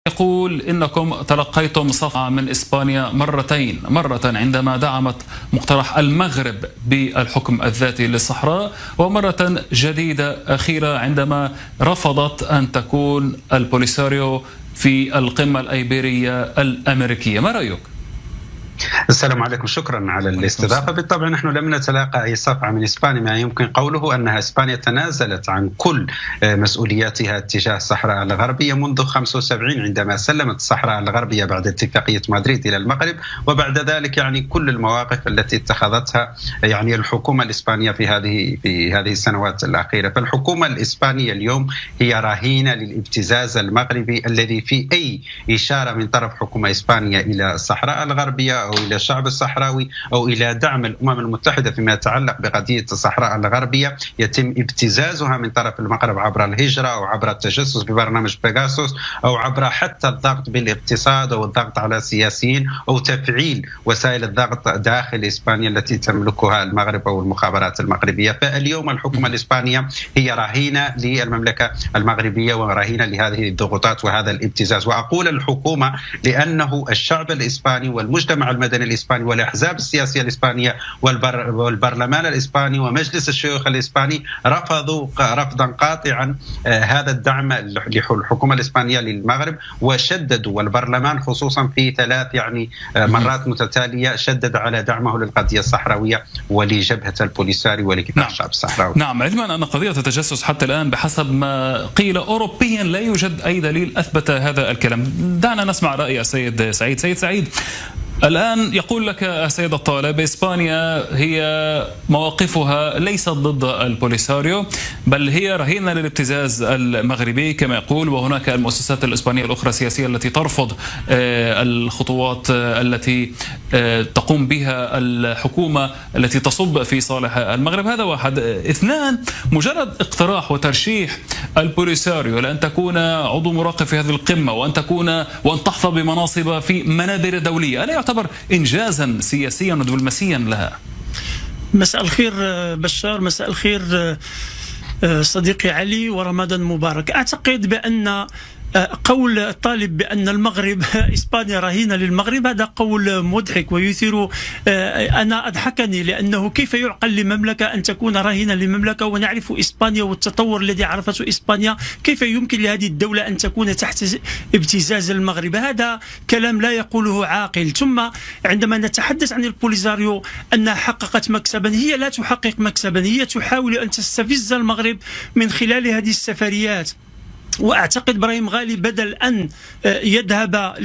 يقول إنكم تلقيتم صفعة من إسبانيا مرتين، مرة عندما دعمت مقترح المغرب بالحكم الذاتي للصحراء، ومرة جديدة أخيرة عندما رفضت أن تكون البوليساريو في القمة الأيبيرية الأمريكية. ما رأيك؟ السلام عليكم، شكرا على الاستضافة. بالطبع نحن لم نتلاقى أي صفعة من إسبانيا، ما يمكن قوله أنها إسبانيا تنازلت عن كل مسؤولياتها تجاه الصحراء الغربية منذ 75 عندما سلمت الصحراء الغربية بعد اتفاقية مدريد إلى المغرب، وبعد ذلك كل المواقف التي اتخذتها الحكومة الإسبانية في هذه السنوات الأخيرة. فالحكومة الإسبانية اليوم هي رهينة للابتزاز المغربي الذي في أي إشارة من طرف حكومة إسبانيا إلى الصحراء الغربية أو إلى الشعب الصحراوي أو إلى دعم الأمم المتحدة فيما يتعلق بقضية الصحراء الغربية يتم ابتزازها من طرف المغرب عبر الهجرة أو عبر التجسس ببرنامج بيغاسوس أو عبر حتى الضغط بالاقتصاد أو الضغط على السياسيين أو تفعيل وسائل الضغط داخل إسبانيا التي تملكها المغرب أو المخابرات المغربية. فاليوم الحكومة الإسبانية هي رهينة للمملكة المغربية ورهينة لهذه الضغوطات وهذا الابتزاز. وأقول الحكومة لأنه الشعب الإسباني والمجتمع المدني الإسباني والأحزاب السياسية الإسبانية والبرلمان الإسباني ومجلس الشيوخ الإسباني رفضوا رفضا قاطعا هذا الدعم للحكومة الإسبانية للمغرب، وشددوا، والبرلمان خصوصا في 3 مرات متتالية شدد على دعمه للقضية الصحراوية ولجبهة البوليساريو ولكفاح الشعب الصحراوي. نعم، علما أن قضية التجسس حتى الآن بحسب ما قيل أوروبيا لا يوجد أي دليل أثبت هذا الكلام. دعنا نسمع رأي السيد سعيد. سيد سعيد، الآن يقول لك السيد الطالب إسبانيا هي مواقفها ليست ضد البوليساريو بل هي رهينة للابتزاز المغربي كما يقول، وهناك المؤسسات الإسبانية الأخرى السياسية التي ترفض الخطوات التي تقوم بها الحكومة التي تصب في صالح المغرب. هذا واحد. 2، مجرد اقتراح وترشيح البوليساريو لأن تكون عضو مراقب في هذه القمة وأن تحظى بمناصب في منابر دولية، ألا يعتبر إنجازا سياسيا ودبلوماسيا لها؟ مساء الخير بشار، مساء الخير صديقي علي، ورمضان مبارك. أعتقد بأن قول الطالب بأن المغرب إسبانيا رهينة للمغرب هذا قول مضحك ويثير، أنا أضحكني، لأنه كيف يعقل لمملكة أن تكون رهينة لمملكة ونعرف إسبانيا والتطور الذي عرفته إسبانيا، كيف يمكن لهذه الدولة أن تكون تحت ابتزاز المغرب؟ هذا كلام لا يقوله عاقل. ثم عندما نتحدث عن البوليساريو أنها حققت مكسبا، هي لا تحقق مكسبا، هي تحاول أن تستفز المغرب من خلال هذه السفريات. وأعتقد إبراهيم غالي بدل أن يذهب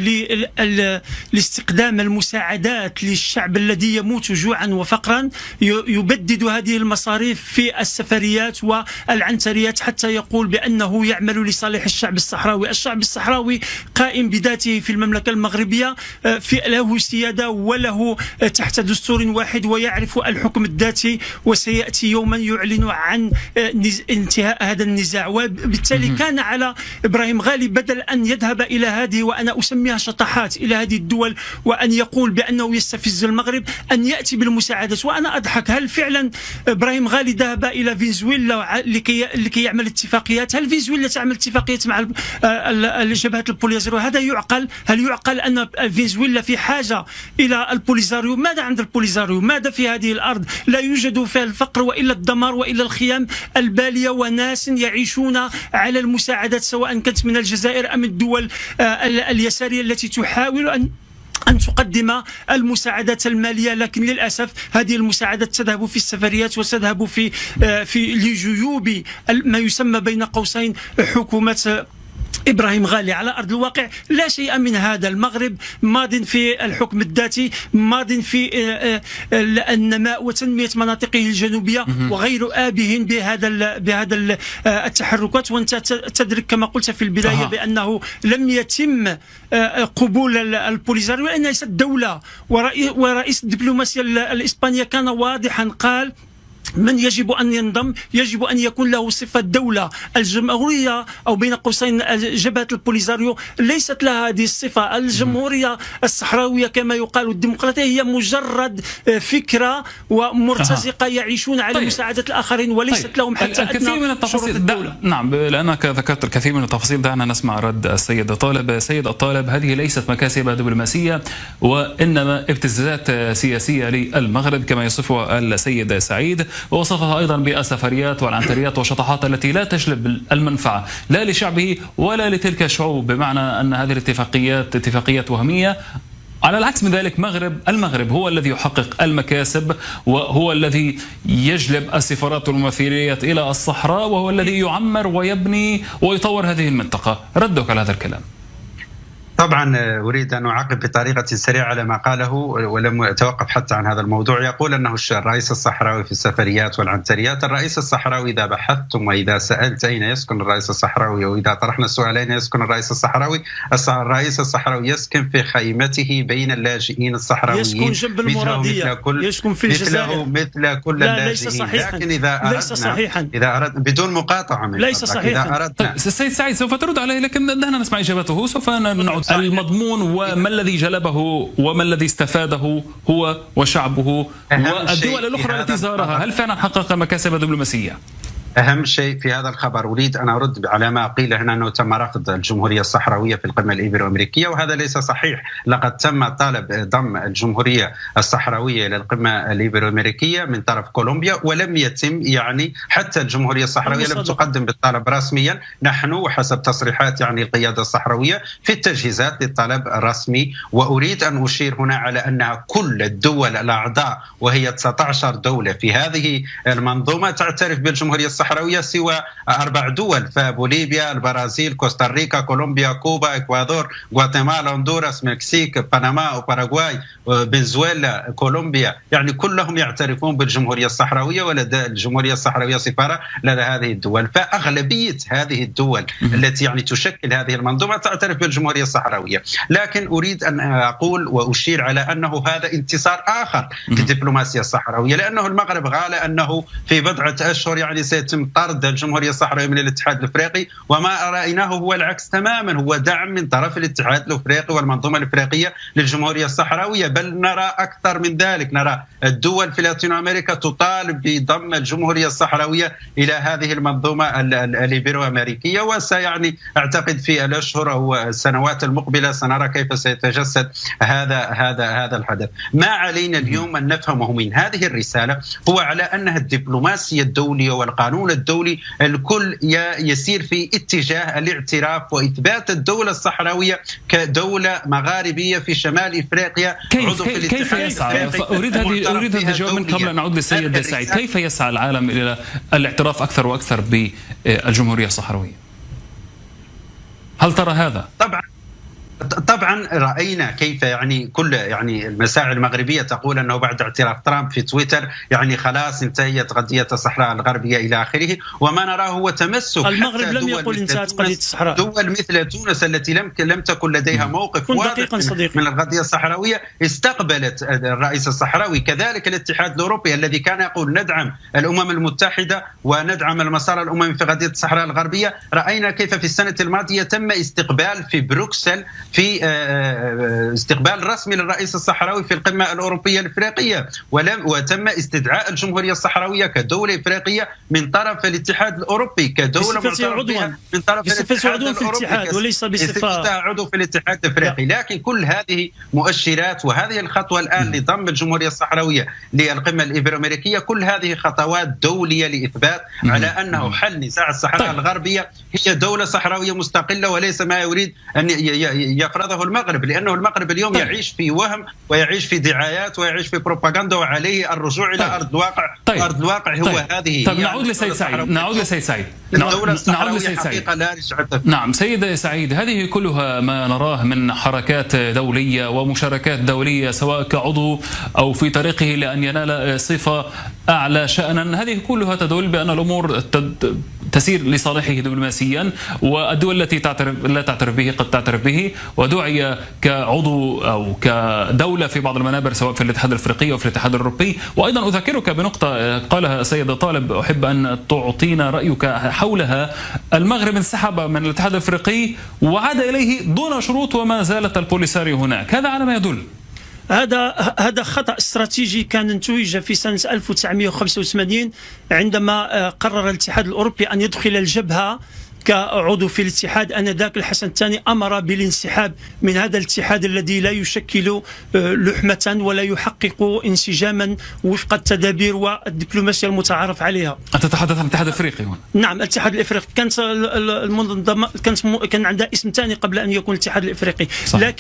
لاستخدام المساعدات للشعب الذي يموت جوعا وفقرا يبدد هذه المصاريف في السفريات والعنتريات حتى يقول بأنه يعمل لصالح الشعب الصحراوي. الشعب الصحراوي قائم بذاته في المملكة المغربية، له سيادة وله تحت دستور واحد ويعرف الحكم الذاتي، وسيأتي يوما يعلن عن انتهاء هذا النزاع. وبالتالي كان على إبراهيم غالي بدل أن يذهب إلى هذه، وأنا أسميها شطحات، إلى هذه الدول وأن يقول بأنه يستفز المغرب، أن يأتي بالمساعدات. وأنا أضحك، هل فعلا إبراهيم غالي ذهب إلى فنزويلا لكي يعمل اتفاقيات؟ هل فنزويلا تعمل اتفاقيات مع جبهة البوليساريو؟ هذا يعقل؟ هل يعقل أن فنزويلا في حاجة إلى البوليساريو؟ ماذا عند البوليساريو؟ ماذا في هذه الأرض؟ لا يوجد فيها الفقر وإلا الدمار وإلا الخيام البالية وناس يعيشون على المساعدات، سواء كانت من الجزائر أم الدول اليسارية التي تحاول أن تقدم المساعدات المالية. لكن للأسف هذه المساعدات تذهب في السفريات وتذهب في لجيوب ما يسمى بين قوسين حكومة إبراهيم غالي. على أرض الواقع لا شيء من هذا. المغرب ماض في الحكم الذاتي، ماض في النماء وتنمية مناطقه الجنوبية وغير آبه بهذا التحركات. وأنت تدرك كما قلت في البداية بأنه لم يتم قبول البوليساريو لأنها ليست دولة. ورئيس الدبلوماسية الإسبانية كان واضحا، قال من يجب أن ينضم يجب أن يكون له صفة دولة. الجمهورية أو بين قوسين جبهة البوليزاريو ليست لها هذه الصفة. الجمهورية الصحراوية كما يقال الديمقراطية هي مجرد فكرة ومرتزقة يعيشون على مساعدة الآخرين وليست لهم حتى الكثير من التفاصيل. نعم، لأنك ذكرت الكثير من التفاصيل، دعنا نسمع رد السيد طالب. سيد الطالب، هذه ليست مكاسب دبلوماسية وإنما ابتزازات سياسية للمغرب كما يصفها السيد سعيد، ووصفها أيضا بالسفريات والعنتريات والشطحات التي لا تجلب المنفعة لا لشعبه ولا لتلك الشعوب، بمعنى أن هذه الاتفاقيات اتفاقيات وهمية. على العكس من ذلك المغرب هو الذي يحقق المكاسب، وهو الذي يجلب السفارات والممثليات إلى الصحراء، وهو الذي يعمر ويبني ويطور هذه المنطقة. ردك على هذا الكلام؟ طبعا أريد أن أعقب بطريقة سريعة على ما قاله ولم أتوقف حتى عن هذا الموضوع. يقول أنه الرئيس الصحراوي في السفريات والعنتريات. الرئيس الصحراوي إذا بحثتم وإذا سألت أين يسكن الرئيس الصحراوي، وإذا طرحنا السؤال أين يسكن الرئيس الصحراوي، الرئيس الصحراوي يسكن في خيمته بين اللاجئين الصحراويين، يسكن جنب المرادية، يسكن في الجزائر مثل كل اللاجئين. ليس صحيحا. لكن إذا أردنا بدون مقاطعة من ليس صحيحا. طيب السيد سعيد سوف ترد عليه، لكن دعنا نسمع إجابته. سوف نعود المضمون وما الذي جلبه وما الذي استفاده هو وشعبه والدول الأخرى التي زارها. هل فعلا حقق مكاسب دبلوماسية؟ أهم شيء في هذا الخبر أريد أن أرد على ما قيل هنا أنه تم رفض الجمهورية الصحراوية في القمة الإيبرو-أمريكية، وهذا ليس صحيح. لقد تم طلب ضم الجمهورية الصحراوية إلى القمة الإيبرو-أمريكية من طرف كولومبيا، ولم يتم حتى الجمهورية الصحراوية لم تقدم بالطلب رسميا. نحن وحسب تصريحات القيادة الصحراوية في التجهيزات للطلب الرسمي. وأريد أن أشير هنا على أن كل الدول الأعضاء، وهي 19 دولة في هذه المنظومة، تعترف بالجمهورية الصحراوية سوى 4 دول، فبوليفيا، البرازيل، كوستاريكا، كولومبيا، كوبا، إكوادور، غواتيمالا، هندوراس، مكسيك، بنما وباراغواي، فنزويلا، كولومبيا، كلهم يعترفون بالجمهورية الصحراوية، ولدى الجمهورية الصحراوية سفارة لدى هذه الدول. فأغلبية هذه الدول التي تشكل هذه المنظومة تعترف بالجمهورية الصحراوية. لكن أريد أن أقول وأشير على أنه هذا انتصار آخر في الدبلوماسية الصحراوية، لأنه المغرب قال أنه في بضعة أشهر سيتم طرد الجمهورية الصحراوية من الاتحاد الأفريقي، وما رأيناه هو العكس تماما، هو دعم من طرف الاتحاد الأفريقي والمنظومة الأفريقية للجمهورية الصحراوية. بل نرى أكثر من ذلك، نرى الدول في لاتين أمريكا تطالب بضم الجمهورية الصحراوية إلى هذه المنظومة الإيبرو-أمريكية. أعتقد في الأشهر أو السنوات المقبلة سنرى كيف سيتجسد هذا الحدث. ما علينا اليوم أن نفهمه من هذه الرسالة هو على أنها الدبلوماسية الدولية والقانون الدولي الكل يسير في اتجاه الاعتراف وإثبات الدولة الصحراوية كدولة مغاربية في شمال إفريقيا. كيف يسعى؟ أريد هذه الجواب من قبل أن نعود للسيد سعيد. كيف يسعى العالم إلى الاعتراف أكثر وأكثر بالجمهورية الصحراوية؟ هل ترى هذا؟ طبعا رأينا كيف كل المساعي المغربية تقول أنه بعد اعتراف ترامب في تويتر خلاص انتهت قضية الصحراء الغربية إلى آخره. وما نراه هو تمسك. المغرب لم يقل انتهت قضية الصحراء. دول مثل تونس التي لم تكن لديها موقف واضح من القضية الصحراوية استقبلت الرئيس الصحراوي. كذلك الاتحاد الأوروبي الذي كان يقول ندعم الأمم المتحدة وندعم المسار الأممي في قضية الصحراء الغربية. رأينا كيف في السنة الماضية تم استقبال في بروكسل في استقبال رسمي للرئيس الصحراوي في القمة الأوروبية الإفريقية، وتم استدعاء الجمهورية الصحراوية كدولة إفريقية من طرف الاتحاد الأوروبي كدولة معترف من طرف الاتحاد الأوروبي وليس بصفة عضو في الاتحاد الإفريقي. لكن كل هذه مؤشرات، وهذه الخطوة الآن لضم الجمهورية الصحراوية للقمة الإيبرو-أمريكية، كل هذه خطوات دولية لإثبات على أنه حل نزاع الصحراء الغربية هي دولة صحراوية مستقلة وليس ما يريد أن يفرضه المغرب، لأنه المغرب اليوم يعيش في وهم ويعيش في دعايات ويعيش في بروباغندا، وعليه الرجوع إلى أرض الواقع. أرض الواقع هو هذه. نعود لسيد سعيد. الدولة الصحراوية حقيقة لا رجعة. نعم سيد سعيد، هذه كلها ما نراه من حركات دولية ومشاركات دولية سواء كعضو أو في طريقه لأن ينال صفة أعلى شأنا، هذه كلها تدل بأن الأمور تسير لصالحه دبلوماسيا، والدول التي لا تعترف به قد تعترف به، ودعي كعضو أو كدولة في بعض المنابر سواء في الاتحاد الأفريقي أو في الاتحاد الأوروبي. وأيضا أذكرك بنقطة قالها السيد طالب أحب أن تعطينا رأيك حولها. المغرب انسحب من الاتحاد الأفريقي وعاد إليه دون شروط وما زالت البوليساريو هناك، هذا على ما يدل. هذا خطأ استراتيجي كان انتهج في سنة 1985 عندما قرر الاتحاد الأوروبي أن يدخل الجبهة كعضو في الاتحاد. آنذاك الحسن الثاني أمر بالانسحاب من هذا الاتحاد الذي لا يشكل لحمة ولا يحقق انسجاما وفق التدابير والدبلوماسية المتعارف عليها. أنت تتحدث عن الاتحاد الأفريقي هنا؟ نعم، الاتحاد الأفريقي كانت المنظمة كان عندها اسم ثاني قبل أن يكون الاتحاد الأفريقي. صحيح.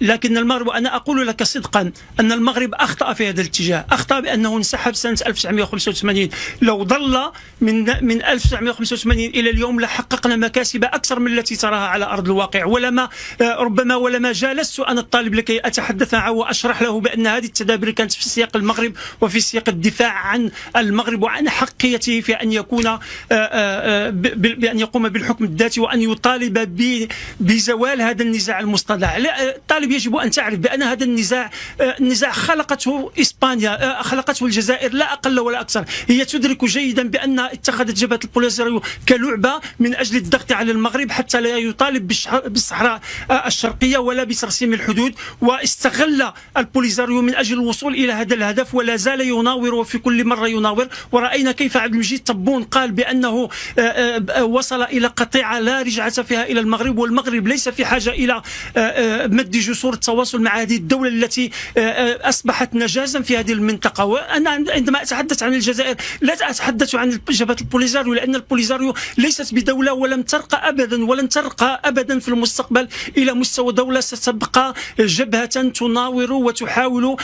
لكن المغرب، وأنا أقول لك صدقا أن المغرب أخطأ في هذا الاتجاه، أخطأ بأنه انسحب سنة 1985. لو ظل من 1985 إلى اليوم حققنا مكاسب أكثر من التي تراها على أرض الواقع، ولما جالست أنا الطالب لكي أتحدث معه وأشرح له بأن هذه التدابير كانت في سياق المغرب وفي سياق الدفاع عن المغرب وعن حقيته في أن يقوم بالحكم الذاتي وأن يطالب بزوال هذا النزاع المصطنع. الطالب يجب أن تعرف بأن هذا النزاع خلقته إسبانيا، خلقته الجزائر، لا أقل ولا أكثر. هي تدرك جيدا بأن اتخذت جبهة البوليساريو كلعبة من أجل الضغط على المغرب حتى لا يطالب بالصحراء الشرقية ولا بترسيم الحدود، واستغل البوليساريو من أجل الوصول إلى هذا الهدف ولا زال يناور وفي كل مرة يناور. ورأينا كيف عبد المجيد تبون قال بأنه وصل إلى قطيعة لا رجعة فيها إلى المغرب، والمغرب ليس في حاجة إلى مد جسور التواصل مع هذه الدولة التي أصبحت نجازا في هذه المنطقة. وأنا عندما أتحدث عن الجزائر لا أتحدث عن جبهة البوليساريو، لأن البوليساريو ليست بدولة ولن ترقى أبدا في المستقبل إلى مستوى دولة، ستبقى جبهة تناور وتحاول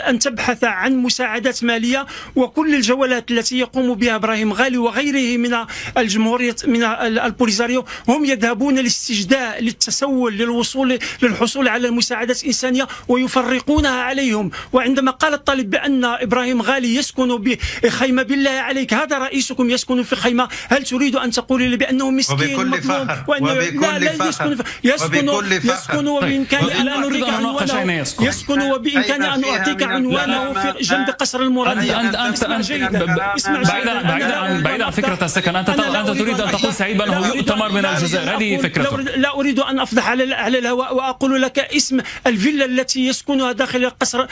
أن تبحث عن مساعدات مالية. وكل الجولات التي يقوم بها إبراهيم غالي وغيره من الجمهورية من البوليساريو هم يذهبون للاستجداء، للتسول، للحصول على المساعدات الإنسانية ويفرقونها عليهم. وعندما قال الطالب بأن إبراهيم غالي يسكن بخيمة، بالله عليك هذا رئيسكم يسكن في خيمة، هل تريد أن تقول لي بأنه مسكين مظلوم يسكن وبإمكاني أن أعطيك عنوانه، يسكن وبإمكاني أن أعطيك عنوانه في جنب قصر المرادية. بعيدا عن فكرة السكن، أنت تريد أن تقول سعيد أنه يؤتمر من الجزائر، هذه فكرته. لا أريد أن أفضح على الهواء وأقول لك اسم الفيلا التي يسكنها داخل القصر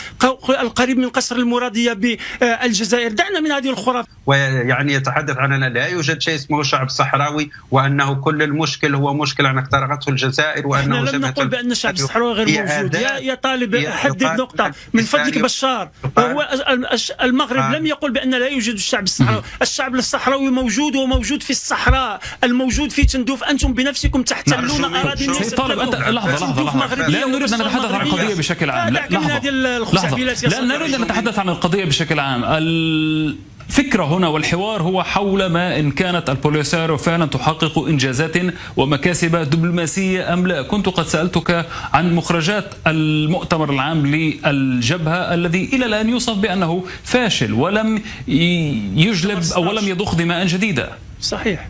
القريب من قصر المرادية بالجزائر. دعنا من هذه الخرافات. ويعني يتحدث عن أن لا يوجد شيء اسمه شعب صحراوي، وأنه كل المشكل هو مشكلة أن اخترقته الجزائر، وأنه لم نقل بأن الشعب الصحراوي غير موجود. يا طالب حدد نقطة من فضلك بشار. هو المغرب لم يقل بأن لا يوجد الشعب الصحراوي. الشعب الصحراوي موجود، وموجود في الصحراء، الموجود في تندوف. أنتم بنفسكم تحتلون أراضي طالب أنت لحظة لا نريد أن نتحدث عن القضية بشكل عام. لا نريد أن نتحدث عن القضية بشكل عام. الفكرة هنا والحوار هو حول ما إن كانت البوليساريو فعلا تحقق إنجازات ومكاسب دبلوماسية أم لا. كنت قد سألتك عن مخرجات المؤتمر العام للجبهة الذي إلى الآن يوصف بأنه فاشل ولم يجلب أو ولم يضخ دماء جديدة. صحيح.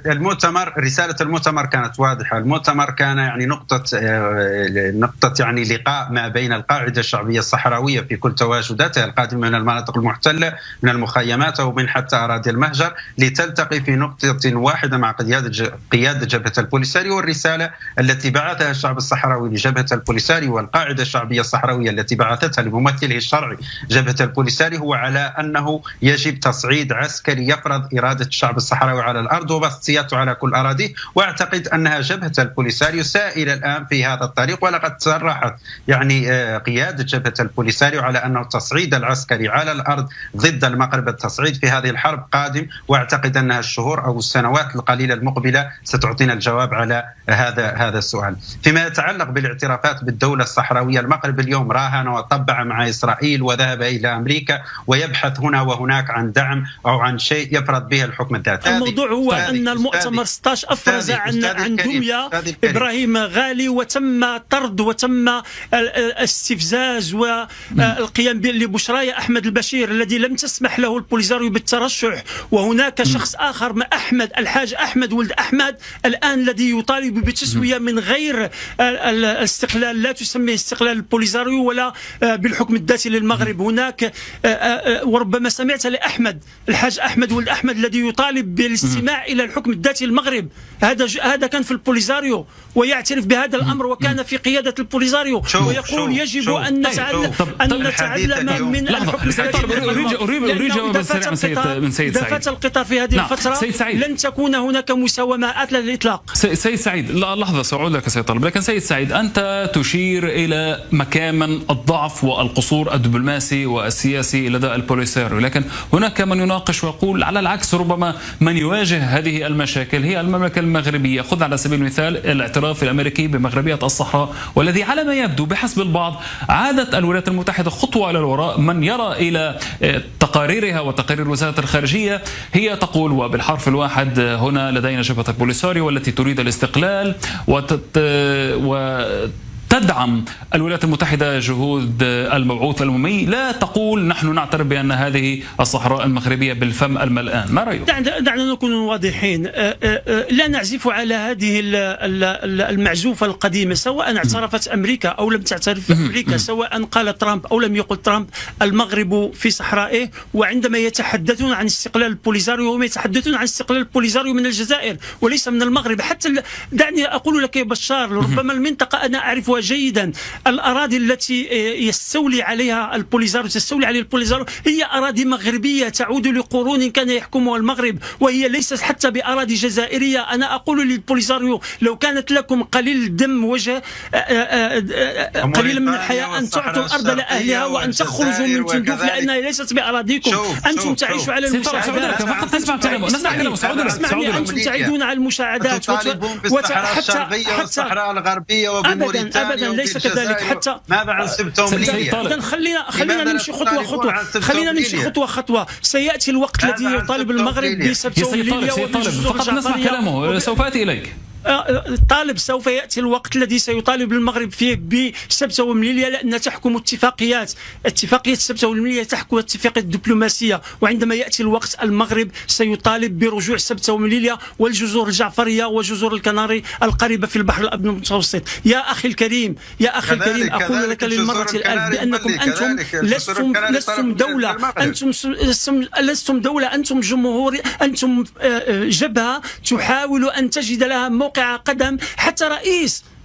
المؤتمر رسالة المؤتمر كانت واضحة. المؤتمر كان يعني نقطة يعني لقاء ما بين القاعدة الشعبية الصحراوية في كل تواجداتها القادمة من المناطق المحتلة، من المخيمات أو من حتى أراضي المهجر، لتلتقي في نقطة واحدة مع قيادة جبهة البوليساريو. والرسالة التي بعثها الشعب الصحراوي لجبهة البوليساريو والقاعدة الشعبية الصحراوية التي بعثتها لممثله الشرعي جبهة البوليساريو هو على أنه يجب تصعيد عسكري يفرض إرادة الشعب الصحراوي على الأرض وبسط سيادته على كل أراضيه. وأعتقد أنها جبهة البوليساريو سائلة الآن في هذا الطريق، ولقد صرحت يعني قيادة جبهة البوليساريو على أنه التصعيد العسكري على الأرض ضد المغرب، التصعيد في هذه الحرب قادم. وأعتقد أنها الشهور أو السنوات القليلة المقبلة ستعطينا الجواب على هذا السؤال. فيما يتعلق بالاعترافات بالدولة الصحراوية، المغرب اليوم راهن وطبع مع إسرائيل وذهب إلى أمريكا ويبحث هنا وهناك عن دعم أو عن شيء يفرض به الحكم الذاتي. الموضوع هو أن المؤتمر 16 أفرز عن دمية إبراهيم غالي، وتم طرد وتم الاستفزاز والقيام لبشرايا أحمد البشير الذي لم تسمح له البوليزاريو بالترشح. وهناك شخص آخر الحاج أحمد ولد أحمد الآن الذي يطالب بتسوية من غير الاستقلال، لا تسميه استقلال البوليزاريو ولا بالحكم الذاتي للمغرب. هناك وربما سمعت لأحمد الحاج أحمد ولد أحمد الذي يطالب بالاستماع إلى الحكم الذاتي للمغرب. هذا كان في البوليزاريو ويعترف بهذا الأمر، وكان في قيادة البوليزاريو ويقول يجب أن نتعلم من الحكم الذاتي. أريد جوابا سريعا من سيد سعيد. إذا فات القطار في هذه الفترة لن تكون هناك مساومات على الإطلاق. سيد سعيد، لحظة سأعود لك سيد طالب، لكن سيد سعيد أنت تشير إلى مكامن الضعف والقصور الدبلوماسي والسياسي لدى البوليساريو، لكن هناك من يناقش ويقول على العكس، ربما من يواجه هذه المشاكل هي المملكة المغربية. خذ على سبيل المثال الاعتراف الأمريكي بمغربية الصحراء، والذي على ما يبدو بحسب البعض عادت الولايات المتحدة خطوة على الوراء. من يرى إلى تقاريرها وتقارير وزارة الخارجية هي تقول وبالحرف الواحد هنا لدينا جبهة البوليساريو والتي تريد الاستقلال تدعم الولايات المتحدة جهود المبعوث الأممي، لا تقول نحن نعترف بأن هذه الصحراء المغربية بالفم الملآن. ما رأيك؟ دعنا نكون واضحين، لا نعزف على هذه المعزوفة القديمة، سواء اعترفت أمريكا أو لم تعترف أمريكا، سواء قال ترامب أو لم يقل ترامب، المغرب في صحرائه. وعندما يتحدثون عن استقلال البوليزاريو هم يتحدثون عن استقلال البوليزاريو من الجزائر وليس من المغرب. حتى دعني أقول لك يا بشار، ربما المنطقة أنا أعرفها جيدا، الأراضي التي يستولي عليها البوليزاريو هي أراضي مغربية تعود لقرون كان يحكمها المغرب، وهي ليست حتى بأراضي جزائرية. أنا أقول للبوليزاريو لو كانت لكم قليل الدم وجه قليلا من الحياة أن تعطوا الأرض لأهلها وأن تخرجوا من تندوف لأنها ليست بأراضيكم. أنتم تعيشوا على المساعدات، أنتم تعيدون على المساعدات وحتى الصحراء الغربية وبموريتانيا ليس كذلك. حتى ماذا عن سبتهم ليبيا؟ خلينا نمشي خطوة خطوة. سيأتي الوقت الذي يطالب المغرب بسبتهم ليبيا فقط نسمع كلامه، سوف أتي إليك. طالب سوف يأتي الوقت الذي سيطالب المغرب فيه بسبته ومليليا، لأن تحكم اتفاقية سبته ومليليا تحكم اتفاقية دبلوماسية. وعندما يأتي الوقت المغرب سيطالب برجوع سبته ومليليا والجزر الجعفرية وجزر الكناري القريبة في البحر الأبيض المتوسط. يا أخي الكريم أقول لك للمرة الألف بأنكم أنتم لستم دولة، أنتم جمهور، أنتم جبهة تحاول أن تجد لها موقع قدم. حتى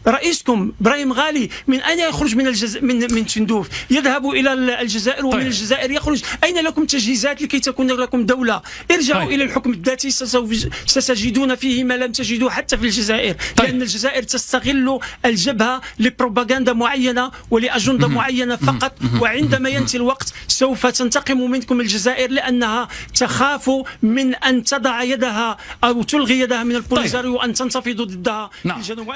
رئيسكم إبراهيم غالي من أين يخرج؟ من تندوف يذهب إلى الجزائر، ومن الجزائر يخرج. أين لكم تجهيزات لكي تكون لكم دولة؟ ارجعوا إلى الحكم الذاتي، ستجدون فيه ما لم تجدوه حتى في الجزائر. لأن الجزائر تستغل الجبهة لبروباغندا معينة ولأجندة معينة فقط. وعندما ينتهي الوقت سوف تنتقم منكم الجزائر، لأنها تخاف من أن تضع يدها أو تلغي يدها من البوليزاريو وأن تنتفض ضدها في الجنوب.